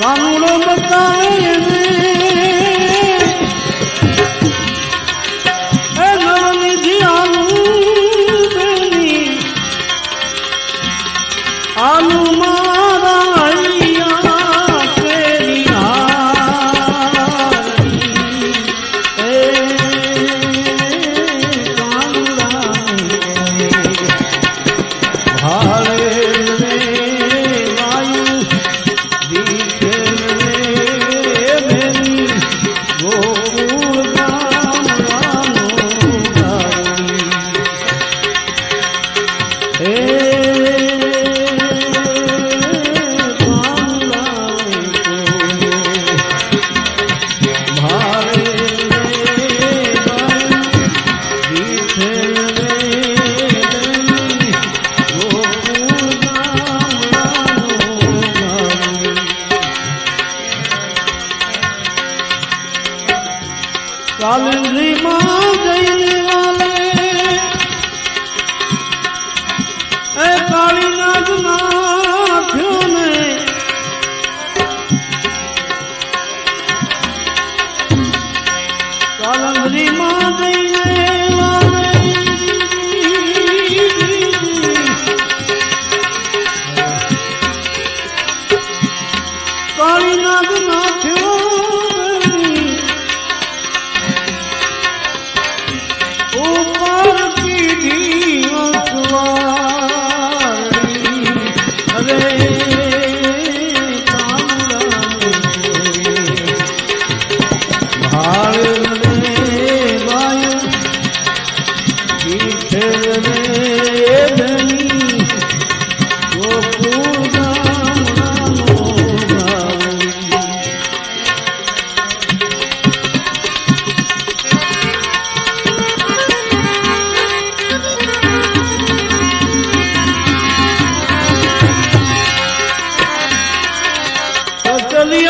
કાનુડો બતાવે એને એ નવનિધિ આલુ મારા કાલંદરી માં જઈને વાલે એ કાળીનાગ નાથ્યો ને કાલંદરી માં જઈને વાલે કાળીનાગ નાથ્યો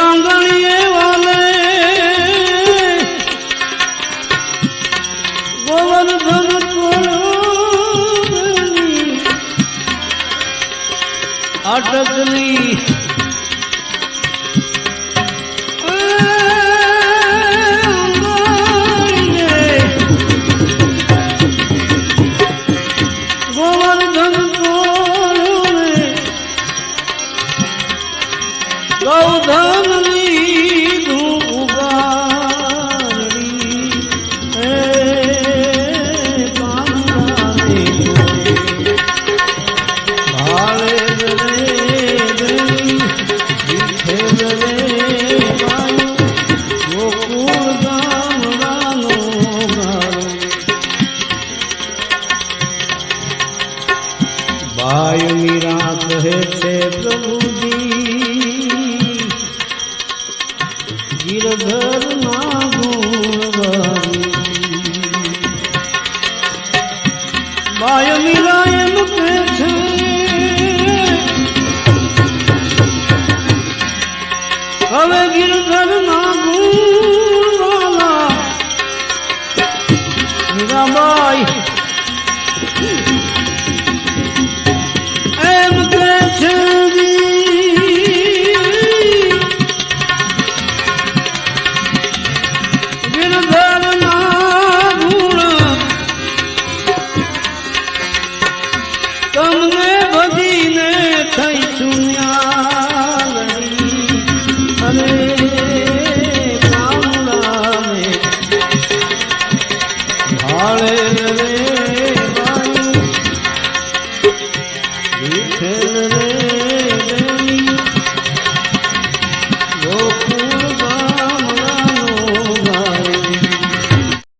આંગણીએ વાલે ગોવર્ધન અટકલી ગોવર્ધન ગૌધન भाई मीरा कहे थे प्रभुजी गिरधर ना गुणवारी भाई मीरा एम के छे હવે गिरधर ना गुणवाला मीराबाई